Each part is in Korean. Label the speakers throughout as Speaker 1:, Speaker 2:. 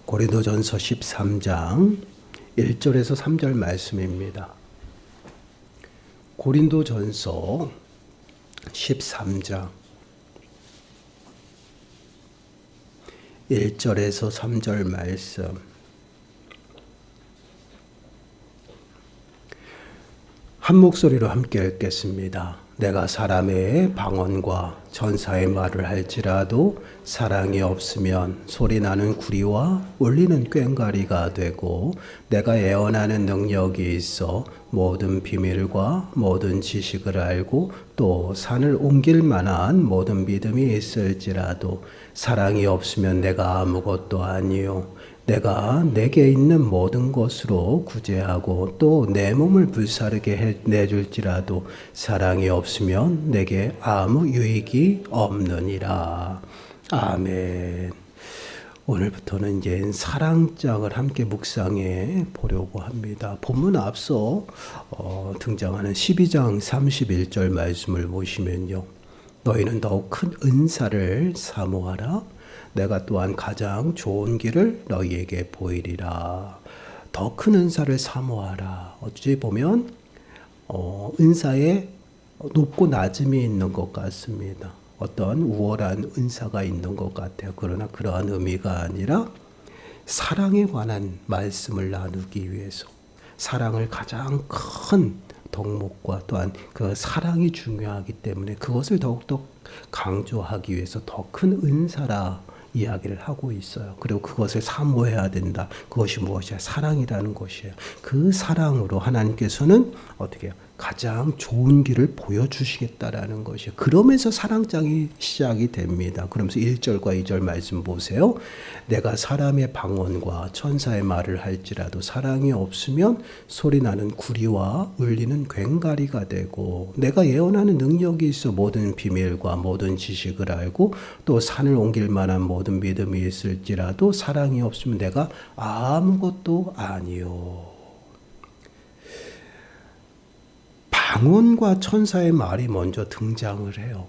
Speaker 1: 고린도전서 13장 1절에서 3절 말씀입니다. 고린도전서 13장 1절에서 3절 말씀. 한 목소리로 함께 읽겠습니다. 내가 사람의 방언과 천사의 말을 할지라도 사랑이 없으면 소리나는 구리와 울리는 꽹과리가 되고, 내가 예언하는 능력이 있어 모든 비밀과 모든 지식을 알고 또 산을 옮길 만한 모든 믿음이 있을지라도 사랑이 없으면 내가 아무것도 아니요 내가 내게 있는 모든 것으로 구제하고 또 내 몸을 불사르게 내줄지라도 사랑이 없으면 내게 아무 유익이 없느니라. 아멘. 오늘부터는 이제 사랑장을 함께 묵상해 보려고 합니다. 본문 앞서 등장하는 12장 31절 말씀을 보시면요, 너희는 더욱 큰 은사를 사모하라. 내가 또한 가장 좋은 길을 너희에게 보이리라. 더 큰 은사를 사모하라. 어찌 보면 은사에 높고 낮음이 있는 것 같습니다. 어떤 우월한 은사가 있는 것 같아요. 그러나 그러한 의미가 아니라 사랑에 관한 말씀을 나누기 위해서, 사랑을 가장 큰 덕목과 또한 그 사랑이 중요하기 때문에 그것을 더욱더 강조하기 위해서 더 큰 은사라 이야기를 하고 있어요. 그리고 그것을 사모해야 된다. 그것이 무엇이야? 사랑이라는 것이에요. 그 사랑으로 하나님께서는 어떻게 해요? 가장 좋은 길을 보여주시겠다라는 것이에요. 그러면서 사랑장이 시작이 됩니다. 그러면서 1절과 2절 말씀 보세요. 내가 사람의 방언과 천사의 말을 할지라도 사랑이 없으면 소리나는 구리와 울리는 꽹과리가 되고, 내가 예언하는 능력이 있어 모든 비밀과 모든 지식을 알고 또 산을 옮길 만한 모든 믿음이 있을지라도 사랑이 없으면 내가 아무것도 아니요. 방언과 천사의 말이 먼저 등장을 해요.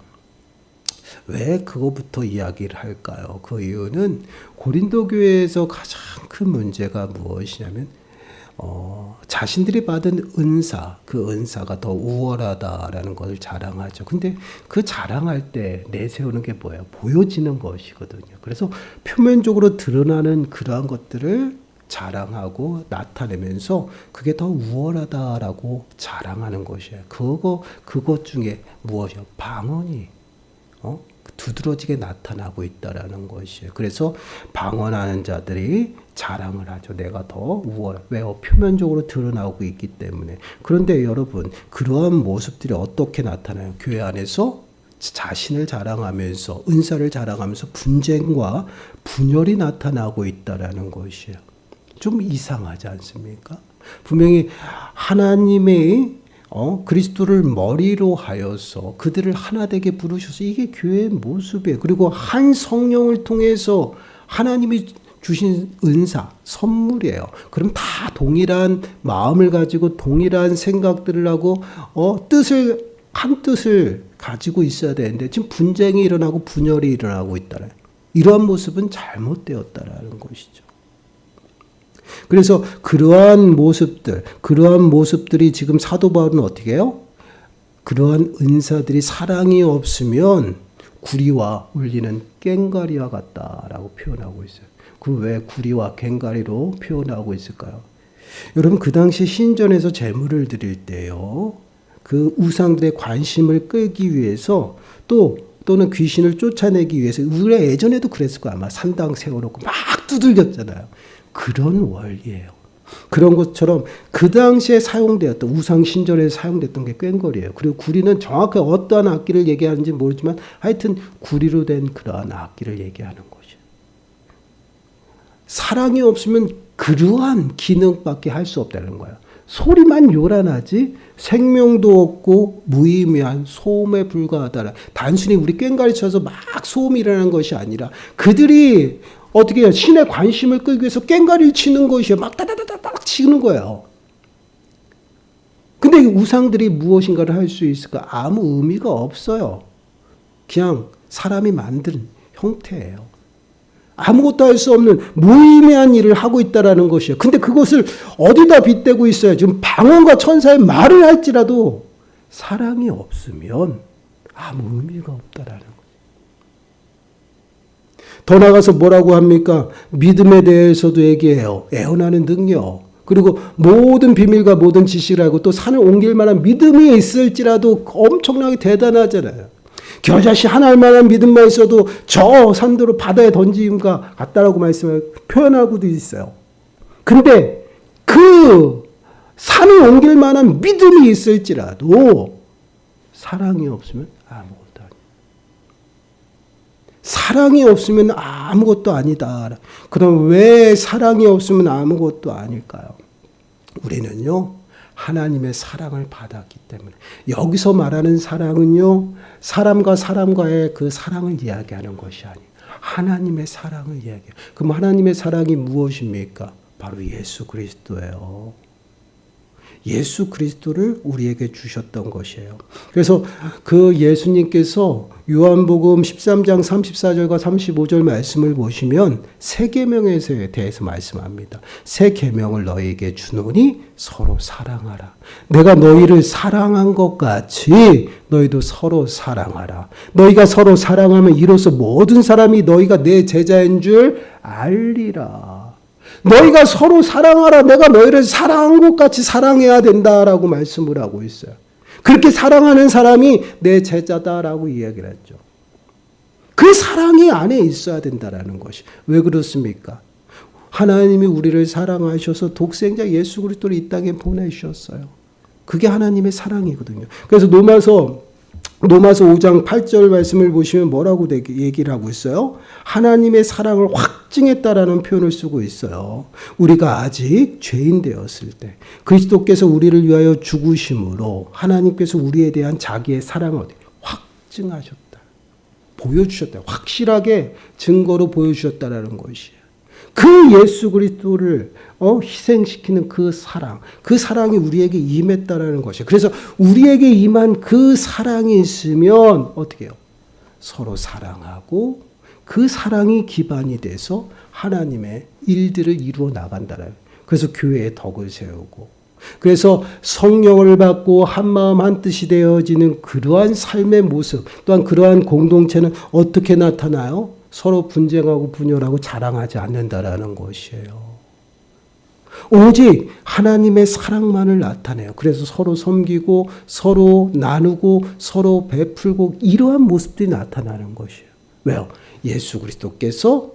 Speaker 1: 왜 그거부터 이야기를 할까요? 그 이유는 고린도 교회에서 가장 큰 문제가 무엇이냐면 자신들이 받은 은사, 그 은사가 더 우월하다라는 것을 자랑하죠. 근데 그 자랑할 때 내세우는 게 뭐예요? 보여지는 것이거든요. 그래서 표면적으로 드러나는 그러한 것들을 자랑하고 나타내면서 그게 더 우월하다라고 자랑하는 것이에요. 그것 중에 무엇이요? 방언이 두드러지게 나타나고 있다라는 것이에요. 그래서 방언하는 자들이 자랑을 하죠. 내가 더 우월해. 왜요? 표면적으로 드러나고 있기 때문에. 그런데 여러분, 그러한 모습들이 어떻게 나타나요? 교회 안에서 자신을 자랑하면서, 은사를 자랑하면서 분쟁과 분열이 나타나고 있다라는 것이에요. 좀 이상하지 않습니까? 분명히 하나님의 그리스도를 머리로 하여서 그들을 하나 되게 부르셔서 이게 교회의 모습이에요. 그리고 한 성령을 통해서 하나님이 주신 은사, 선물이에요. 그럼 다 동일한 마음을 가지고 동일한 생각들을 하고 한 뜻을 가지고 있어야 되는데 지금 분쟁이 일어나고 분열이 일어나고 있다는, 이러한 모습은 잘못되었다라는 것이죠. 그래서 그러한 모습들이 지금 사도 바울은 어떻게 해요? 그러한 은사들이 사랑이 없으면 구리와 울리는 꽹과리와 같다라고 표현하고 있어요. 그 왜 구리와 꽹과리로 표현하고 있을까요? 여러분, 그 당시 신전에서 제물을 드릴 때요, 그 우상들의 관심을 끌기 위해서 또는 귀신을 쫓아내기 위해서, 우리가 예전에도 그랬을 거야. 아마 산당 세워놓고 막 두들겼잖아요. 그런 원리예요. 그런 것처럼 그 당시에 사용되었던, 우상 신전에 사용됐던 게 꽹과리예요. 그리고 구리는 정확하게 어떠한 악기를 얘기하는지 모르지만 하여튼 구리로 된 그러한 악기를 얘기하는 것이에요. 사랑이 없으면 그러한 기능밖에 할 수 없다는 거예요. 소리만 요란하지 생명도 없고 무의미한 소음에 불과하다. 단순히 우리 꽹과리 쳐서 막 소음이 일어나는 것이 아니라 그들이 어떻게 해요? 신의 관심을 끌기 위해서 꽹과리를 치는 것이에요. 막 따다다다닥 치는 거예요. 근데 우상들이 무엇인가를 할 수 있을까? 아무 의미가 없어요. 그냥 사람이 만든 형태예요. 아무것도 할 수 없는 무의미한 일을 하고 있다라는 것이에요. 근데 그것을 어디다 빗대고 있어요? 지금 방언과 천사의 말을 할지라도 사랑이 없으면 아무 의미가 없다라는 거예요. 더 나가서 뭐라고 합니까? 믿음에 대해서도 얘기해요. 애원하는 능력. 그리고 모든 비밀과 모든 지식을 알고 또 산을 옮길 만한 믿음이 있을지라도 엄청나게 대단하잖아요. 겨자씨 하나 할 만한 믿음만 있어도 저 산도로 바다에 던짐과 같다라고 말씀을 표현하고도 있어요. 근데 그 산을 옮길 만한 믿음이 있을지라도 사랑이 없으면 아무것도 아니다. 사랑이 없으면 아무것도 아니다. 그럼 왜 사랑이 없으면 아무것도 아닐까요? 우리는요, 하나님의 사랑을 받았기 때문에. 여기서 말하는 사랑은요, 사람과 사람과의 그 사랑을 이야기하는 것이 아니에요. 하나님의 사랑을 이야기해요. 그럼 하나님의 사랑이 무엇입니까? 바로 예수 그리스도예요. 예수 그리스도를 우리에게 주셨던 것이에요. 그래서 그 예수님께서 요한복음 13장 34절과 35절 말씀을 보시면 새 계명에 대해서 말씀합니다. 새 계명을 너희에게 주노니 서로 사랑하라. 내가 너희를 사랑한 것 같이 너희도 서로 사랑하라. 너희가 서로 사랑하면 이로써 모든 사람이 너희가 내 제자인 줄 알리라. 너희가 서로 사랑하라. 내가 너희를 사랑한 것 같이 사랑해야 된다라고 말씀을 하고 있어요. 그렇게 사랑하는 사람이 내 제자다라고 이야기를 했죠. 그 사랑이 안에 있어야 된다라는 것이. 왜 그렇습니까? 하나님이 우리를 사랑하셔서 독생자 예수 그리스도를 이 땅에 보내주셨어요. 그게 하나님의 사랑이거든요. 그래서 로마서 5장 8절 말씀을 보시면 뭐라고 얘기를 하고 있어요? 하나님의 사랑을 확증했다라는 표현을 쓰고 있어요. 우리가 아직 죄인 되었을 때 그리스도께서 우리를 위하여 죽으심으로 하나님께서 우리에 대한 자기의 사랑을 확증하셨다. 보여주셨다. 확실하게 증거로 보여주셨다라는 것이에요. 그 예수 그리스도를 희생시키는 그 사랑이 우리에게 임했다라는 것이에요. 그래서 우리에게 임한 그 사랑이 있으면 어떻게 해요? 서로 사랑하고 그 사랑이 기반이 돼서 하나님의 일들을 이루어 나간다라는 거예요. 그래서 교회의 덕을 세우고 그래서 성령을 받고 한마음 한뜻이 되어지는 그러한 삶의 모습 또한 그러한 공동체는 어떻게 나타나요? 서로 분쟁하고 분열하고 자랑하지 않는다라는 것이에요. 오직 하나님의 사랑만을 나타내요. 그래서 서로 섬기고 서로 나누고 서로 베풀고 이러한 모습들이 나타나는 것이에요. 왜요? 예수 그리스도께서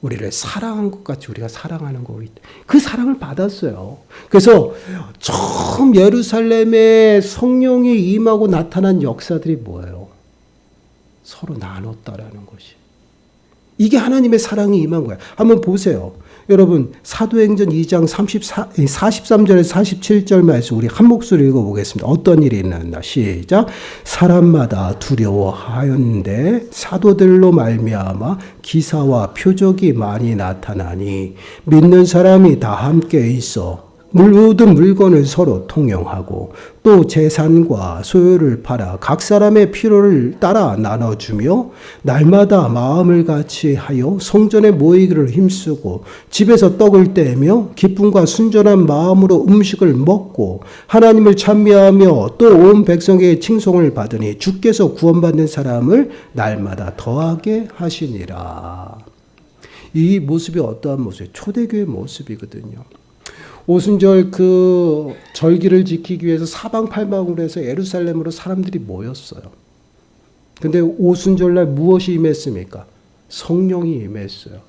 Speaker 1: 우리를 사랑한 것 같이 우리가 사랑하는 거기 때문에 그 사랑을 받았어요. 그래서 처음 예루살렘에 성령이 임하고 나타난 역사들이 뭐예요? 서로 나눴다라는 것이. 이게 하나님의 사랑이 임한 거예요. 한번 보세요. 여러분 사도행전 2장 43절에서 47절 말씀 우리 한 목소리 읽어보겠습니다. 어떤 일이 있었나? 시작. 사람마다 두려워하였는데 사도들로 말미암아 기사와 표적이 많이 나타나니 믿는 사람이 다 함께 있어 모든 물건을 서로 통용하고 또 재산과 소유를 팔아 각 사람의 필요를 따라 나눠주며 날마다 마음을 같이 하여 성전에 모이기를 힘쓰고 집에서 떡을 떼며 기쁨과 순전한 마음으로 음식을 먹고 하나님을 찬미하며 또 온 백성에게 칭송을 받으니 주께서 구원받는 사람을 날마다 더하게 하시니라. 이 모습이 어떠한 모습이에요? 초대교회 모습이거든요. 오순절 그 절기를 지키기 위해서 사방팔방으로 해서 예루살렘으로 사람들이 모였어요. 근데 오순절날 무엇이 임했습니까? 성령이 임했어요.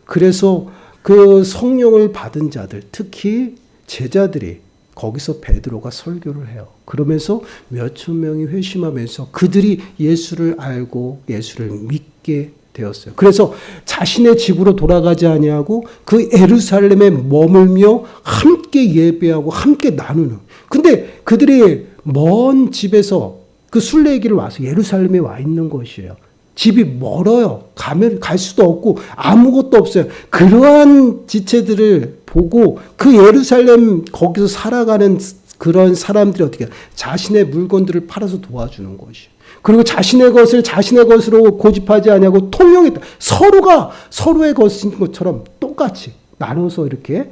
Speaker 1: 그래서 그 성령을 받은 자들, 특히 제자들이 거기서 베드로가 설교를 해요. 그러면서 몇천 명이 회심하면서 그들이 예수를 알고 예수를 믿게 되었어요. 그래서 자신의 집으로 돌아가지 아니하고 그 예루살렘에 머물며 함께 예배하고 함께 나누는. 근데 그들이 먼 집에서 그 순례길을 와서 예루살렘에 와 있는 것이에요. 집이 멀어요. 갈 수도 없고 아무것도 없어요. 그러한 지체들을 보고 그 예루살렘 거기서 살아가는 그런 사람들이 어떻게 해요? 자신의 물건들을 팔아서 도와주는 것이에요. 그리고 자신의 것을 자신의 것으로 고집하지 아니하고 통용했다. 서로가 서로의 것인 것처럼 똑같이 나눠서 이렇게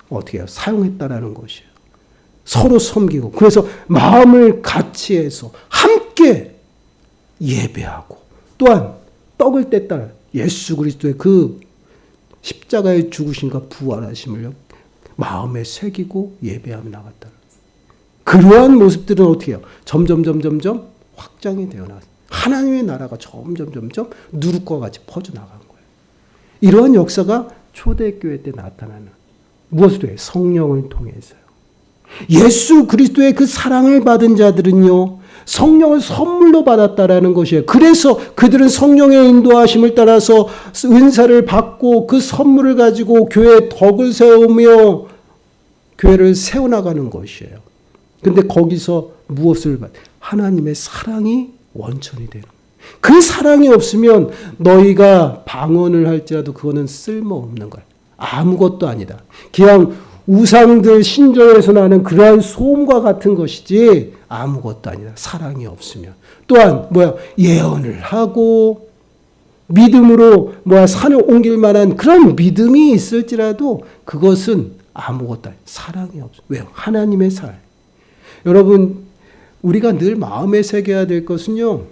Speaker 1: 어떻게 해요? 사용했다라는 것이에요. 서로 섬기고 그래서 마음을 같이 해서 함께 예배하고 또한 떡을 뗐다. 예수 그리스도의 그 십자가의 죽으심과 부활하심을 마음에 새기고 예배하며 나갔다. 그러한 모습들은 어떻게 해요? 점점 확장이 되어 나갔어요. 하나님의 나라가 점점 누룩과 같이 퍼져나간 거예요. 이러한 역사가 초대교회 때 나타나는 무엇으로 해요? 성령을 통해서요. 예수 그리스도의 그 사랑을 받은 자들은요. 성령을 선물로 받았다라는 것이에요. 그래서 그들은 성령의 인도하심을 따라서 은사를 받고 그 선물을 가지고 교회의 덕을 세우며 교회를 세워나가는 것이에요. 근데 거기서 무엇을 하나님의 사랑이 원천이 되는 거예요. 그 사랑이 없으면 너희가 방언을 할지라도 그거는 쓸모없는 거예요. 아무것도 아니다. 그냥 우상들 신전에서 나는 그러한 소음과 같은 것이지 아무것도 아니다. 사랑이 없으면. 또한 예언을 하고 믿음으로 산을 옮길 만한 그런 믿음이 있을지라도 그것은 아무것도 아니다. 사랑이 없어요. 왜요? 하나님의 사랑. 여러분 우리가 늘 마음에 새겨야 될 것은요.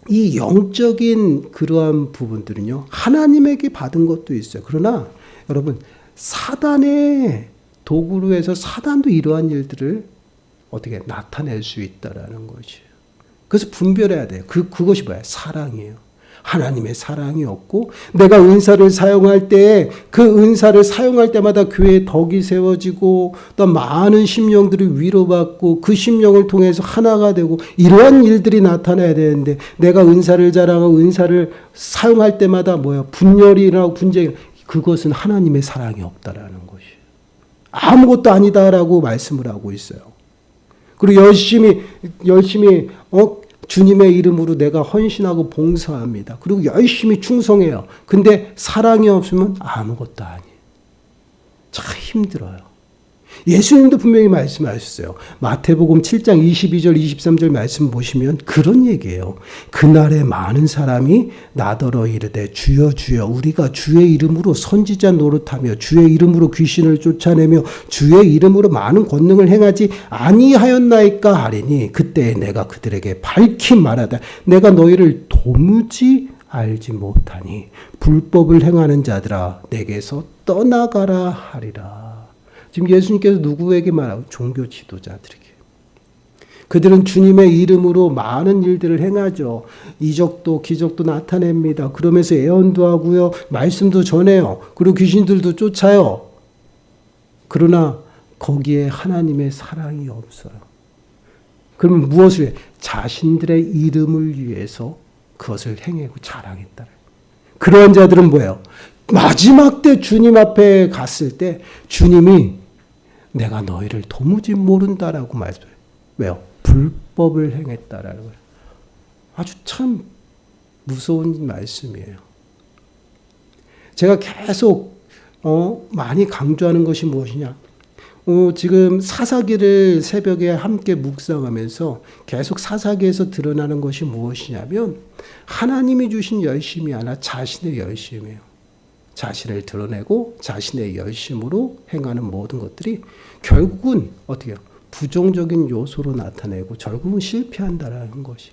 Speaker 1: 이 영적인 그러한 부분들은요. 하나님에게 받은 것도 있어요. 그러나 여러분 사단의 도구로 해서 사단도 이러한 일들을 어떻게 나타낼 수 있다라는 것이에요. 그래서 분별해야 돼요. 그것이 뭐야? 사랑이에요. 하나님의 사랑이 없고 내가 은사를 사용할 때 그 은사를 사용할 때마다 교회에 덕이 세워지고 또 많은 심령들이 위로받고 그 심령을 통해서 하나가 되고 이러한 일들이 나타나야 되는데 내가 은사를 자랑하고 은사를 사용할 때마다 분열이 일어나고 분쟁이 그것은 하나님의 사랑이 없다라는 것이에요. 아무것도 아니다라고 말씀을 하고 있어요. 그리고 열심히 주님의 이름으로 내가 헌신하고 봉사합니다. 그리고 열심히 충성해요. 근데 사랑이 없으면 아무것도 아니에요. 참 힘들어요. 예수님도 분명히 말씀하셨어요. 마태복음 7장 22절 23절 말씀 보시면 그런 얘기예요. 그날에 많은 사람이 나더러 이르되 주여 주여 우리가 주의 이름으로 선지자 노릇하며 주의 이름으로 귀신을 쫓아내며 주의 이름으로 많은 권능을 행하지 아니하였나이까 하리니 그때 내가 그들에게 밝히 말하다 내가 너희를 도무지 알지 못하니 불법을 행하는 자들아 내게서 떠나가라 하리라. 지금 예수님께서 누구에게 말하고? 종교 지도자들에게. 그들은 주님의 이름으로 많은 일들을 행하죠. 이적도 기적도 나타냅니다. 그러면서 예언도 하고요. 말씀도 전해요. 그리고 귀신들도 쫓아요. 그러나 거기에 하나님의 사랑이 없어요. 그러면 무엇을 해? 자신들의 이름을 위해서 그것을 행하고 자랑했다. 그러한 자들은 뭐예요? 마지막 때 주님 앞에 갔을 때 주님이 내가 너희를 도무지 모른다라고 말씀해요. 왜요? 불법을 행했다라는 거예요. 아주 참 무서운 말씀이에요. 제가 계속 많이 강조하는 것이 무엇이냐? 지금 사사기를 새벽에 함께 묵상하면서 계속 사사기에서 드러나는 것이 무엇이냐면 하나님이 주신 열심이 아니라 자신의 열심이에요. 자신을 드러내고 자신의 열심으로 행하는 모든 것들이 결국은 어떻게 해요? 부정적인 요소로 나타내고 결국은 실패한다라는 것이.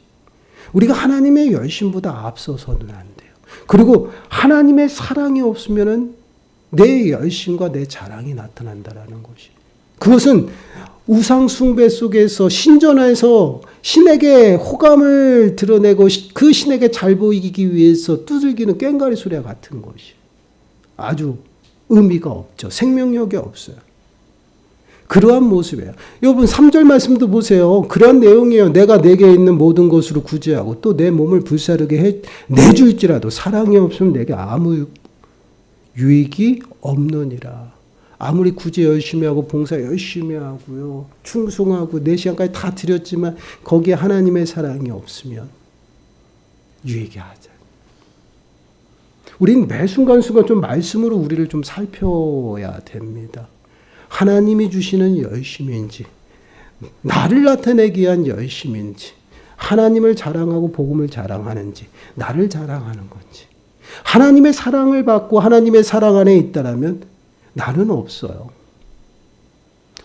Speaker 1: 우리가 하나님의 열심보다 앞서서는 안 돼요. 그리고 하나님의 사랑이 없으면은 내 열심과 내 자랑이 나타난다라는 것이. 그것은 우상 숭배 속에서 신전에서 신에게 호감을 드러내고 그 신에게 잘 보이기 위해서 두들기는 꽹과리 소리와 같은 것이. 아주 의미가 없죠. 생명력이 없어요. 그러한 모습이에요. 여러분 3절 말씀도 보세요. 그런 내용이에요. 내가 내게 있는 모든 것으로 구제하고 또 내 몸을 불사르게 내줄지라도 사랑이 없으면 내게 아무 유익이 없느니라. 아무리 구제 열심히 하고 봉사 열심히 하고요. 충성하고 4시간까지 다 드렸지만 거기에 하나님의 사랑이 없으면 유익이 하자. 우리는 매 순간순간 좀 말씀으로 우리를 좀 살펴야 됩니다. 하나님이 주시는 열심인지 나를 나타내기 위한 열심인지 하나님을 자랑하고 복음을 자랑하는지 나를 자랑하는 건지. 하나님의 사랑을 받고 하나님의 사랑 안에 있다라면 나는 없어요.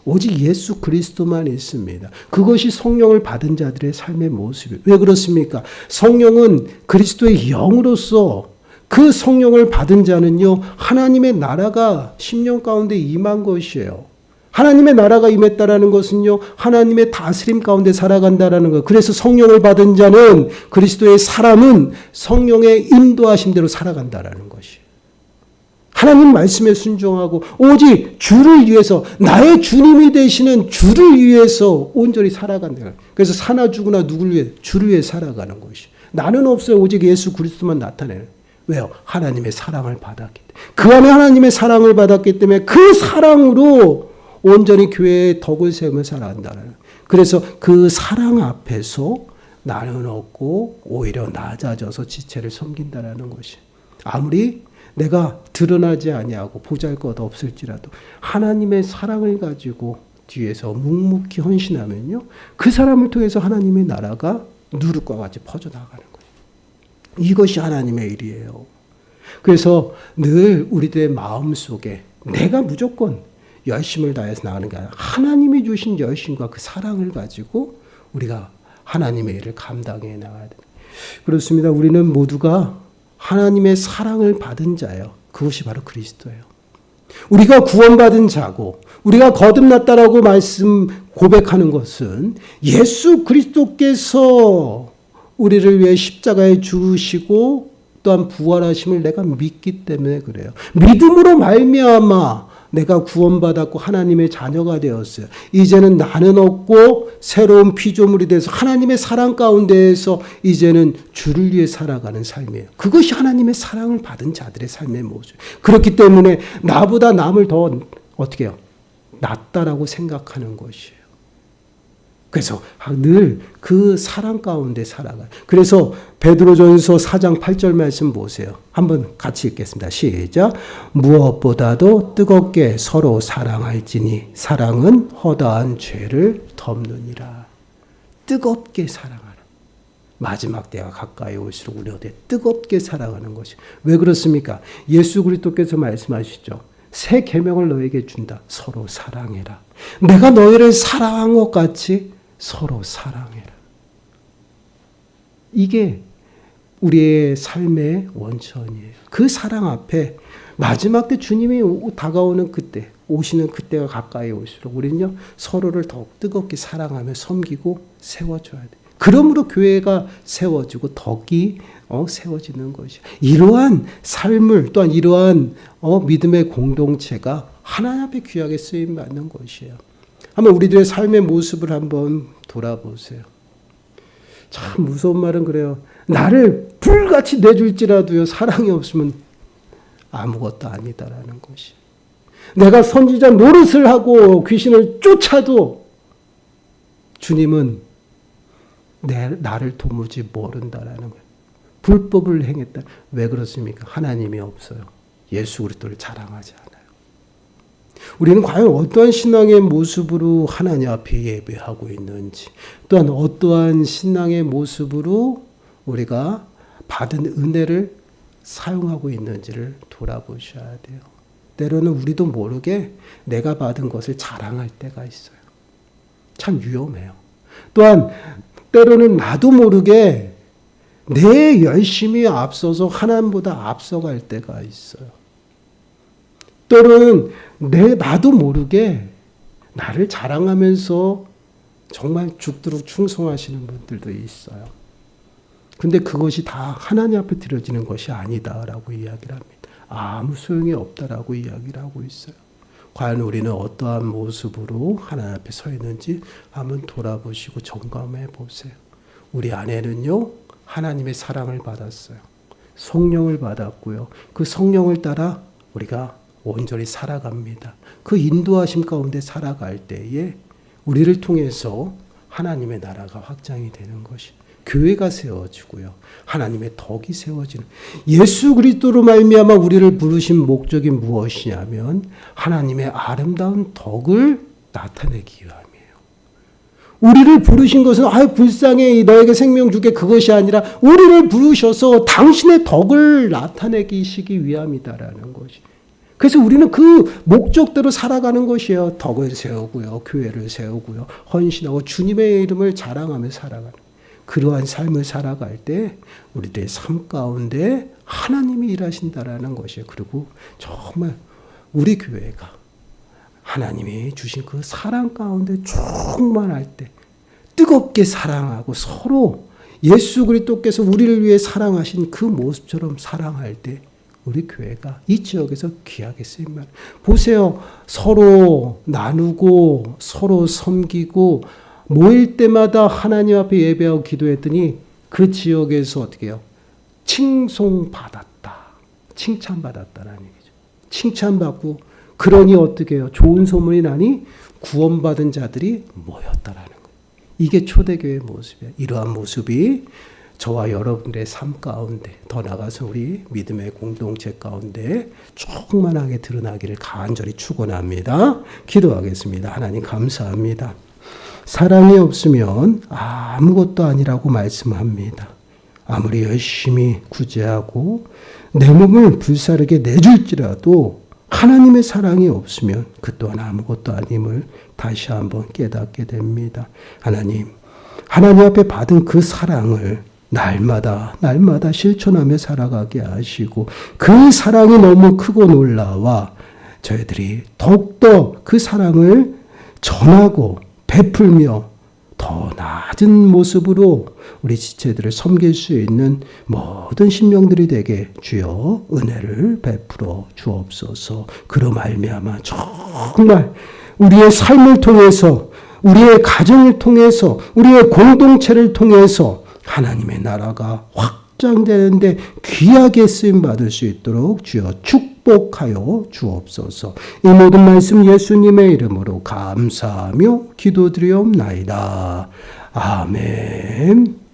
Speaker 1: 오직 예수 그리스도만 있습니다. 그것이 성령을 받은 자들의 삶의 모습이에요. 왜 그렇습니까? 성령은 그리스도의 영으로서 그 성령을 받은 자는요, 하나님의 나라가 심령 가운데 임한 것이에요. 하나님의 나라가 임했다라는 것은요, 하나님의 다스림 가운데 살아간다라는 것. 그래서 성령을 받은 자는, 그리스도의 사람은 성령의 인도하심대로 살아간다라는 것이에요. 하나님 말씀에 순종하고 오직 주를 위해서, 나의 주님이 되시는 주를 위해서 온전히 살아간다. 그래서 사나 죽으나 누구를 위해? 주를 위해 살아가는 것이. 나는 없어요. 오직 예수 그리스도만 나타내는. 왜요? 하나님의 사랑을 받았기 때문에. 그 안에 하나님의 사랑을 받았기 때문에 그 사랑으로 온전히 교회의 덕을 세우며 살아간다는. 그래서 그 사랑 앞에서 나는 없고 오히려 낮아져서 지체를 섬긴다라는 것이. 아무리 내가 드러나지 아니하고 보잘것 없을지라도 하나님의 사랑을 가지고 뒤에서 묵묵히 헌신하면요, 그 사람을 통해서 하나님의 나라가 누룩과 같이 퍼져나가는 거예요. 이것이 하나님의 일이에요. 그래서 늘 우리들의 마음속에 내가 무조건 열심을 다해서 나가는 게 아니라 하나님이 주신 열심과 그 사랑을 가지고 우리가 하나님의 일을 감당해 나가야 돼요. 그렇습니다. 우리는 모두가 하나님의 사랑을 받은 자예요. 그것이 바로 그리스도예요. 우리가 구원받은 자고 우리가 거듭났다라고 말씀 고백하는 것은 예수 그리스도께서 우리를 위해 십자가에 죽으시고 또한 부활하심을 내가 믿기 때문에 그래요. 믿음으로 말미암아 내가 구원받았고 하나님의 자녀가 되었어요. 이제는 나는 없고 새로운 피조물이 돼서 하나님의 사랑 가운데에서 이제는 주를 위해 살아가는 삶이에요. 그것이 하나님의 사랑을 받은 자들의 삶의 모습. 그렇기 때문에 나보다 남을 더 어떻게 해요? 낫다라고 생각하는 것이에요. 그래서 늘 그 사랑 가운데 살아가요. 그래서 베드로전서 4장 8절 말씀 보세요. 한번 같이 읽겠습니다. 시작. 무엇보다도 뜨겁게 서로 사랑할지니 사랑은 허다한 죄를 덮느니라. 뜨겁게 사랑하라. 마지막 때가 가까이 올수록 우리 어디 뜨겁게 사랑하는 것이. 왜 그렇습니까? 예수 그리스도께서 말씀하시죠. 새 계명을 너에게 준다. 서로 사랑해라. 내가 너희를 사랑한 것 같이 서로 사랑해라. 이게 우리의 삶의 원천이에요. 그 사랑 앞에 마지막 때 주님이 다가오는 그때, 오시는 그때가 가까이 올수록 우리는요, 서로를 더욱 뜨겁게 사랑하며 섬기고 세워줘야 돼요. 그러므로 교회가 세워지고 덕이 세워지는 것이에요. 이러한 삶을, 또한 이러한 믿음의 공동체가 하나님 앞에 귀하게 쓰임받는 것이에요. 한번 우리들의 삶의 모습을 한번 돌아보세요. 참 무서운 말은 그래요. 나를 불같이 내줄지라도요, 사랑이 없으면 아무것도 아니다라는 것이. 내가 선지자 노릇을 하고 귀신을 쫓아도 주님은 나를 도무지 모른다라는 거예요. 불법을 행했다. 왜 그렇습니까? 하나님이 없어요. 예수 그리스도를 자랑하지 않아요. 우리는 과연 어떠한 신앙의 모습으로 하나님 앞에 예배하고 있는지, 또한 어떠한 신앙의 모습으로 우리가 받은 은혜를 사용하고 있는지를 돌아보셔야 돼요. 때로는 우리도 모르게 내가 받은 것을 자랑할 때가 있어요. 참 위험해요. 또한 때로는 나도 모르게 내 열심이 앞서서 하나님보다 앞서갈 때가 있어요. 때로는 나도 모르게 나를 자랑하면서 정말 죽도록 충성하시는 분들도 있어요. 근데 그것이 다 하나님 앞에 드려지는 것이 아니다라고 이야기를 합니다. 아무 소용이 없다라고 이야기를 하고 있어요. 과연 우리는 어떠한 모습으로 하나님 앞에 서 있는지 한번 돌아보시고 점검해 보세요. 우리 안에는요, 하나님의 사랑을 받았어요. 성령을 받았고요. 그 성령을 따라 우리가 온전히 살아갑니다. 그 인도하심 가운데 살아갈 때에 우리를 통해서 하나님의 나라가 확장이 되는 것이, 교회가 세워지고요. 하나님의 덕이 세워지는, 예수 그리스도로 말미암아 우리를 부르신 목적이 무엇이냐면 하나님의 아름다운 덕을 나타내기 위함이에요. 우리를 부르신 것은 불쌍해 너에게 생명 주게 그것이 아니라 우리를 부르셔서 당신의 덕을 나타내시기 위함이다라는 것이. 그래서 우리는 그 목적대로 살아가는 것이에요. 덕을 세우고요. 교회를 세우고요. 헌신하고 주님의 이름을 자랑하며 살아가는. 그러한 삶을 살아갈 때 우리들의 삶 가운데 하나님이 일하신다라는 것이에요. 그리고 정말 우리 교회가 하나님이 주신 그 사랑 가운데 충만할 때 뜨겁게 사랑하고 서로 예수 그리스도께서 우리를 위해 사랑하신 그 모습처럼 사랑할 때 우리 교회가 이 지역에서 귀하게 쓰임만. 보세요. 서로 나누고 서로 섬기고 모일 때마다 하나님 앞에 예배하고 기도했더니 그 지역에서 어떻게 해요? 칭송받았다. 칭찬받았다라는 얘기죠. 칭찬받고 그러니 어떻게 해요? 좋은 소문이 나니 구원받은 자들이 모였다라는 거예요. 이게 초대교회의 모습이에요. 이러한 모습이 저와 여러분들의 삶 가운데 더 나아가서 우리 믿음의 공동체 가운데 충만하게 드러나기를 간절히 축원합니다. 기도하겠습니다. 하나님 감사합니다. 사랑이 없으면 아무것도 아니라고 말씀합니다. 아무리 열심히 구제하고 내 몸을 불사르게 내줄지라도 하나님의 사랑이 없으면 그 또한 아무것도 아님을 다시 한번 깨닫게 됩니다. 하나님 앞에 받은 그 사랑을 날마다 실천하며 살아가게 하시고 그 사랑이 너무 크고 놀라와 저희들이 더욱더 그 사랑을 전하고 베풀며 더 낮은 모습으로 우리 지체들을 섬길 수 있는 모든 심령들이 되게 주여 은혜를 베풀어 주옵소서. 그로 말미암아 정말 우리의 삶을 통해서 우리의 가정을 통해서 우리의 공동체를 통해서 하나님의 나라가 확장되는데 귀하게 쓰임받을 수 있도록 주여 축복하여 주옵소서. 이 모든 말씀 예수님의 이름으로 감사하며 기도드리옵나이다. 아멘.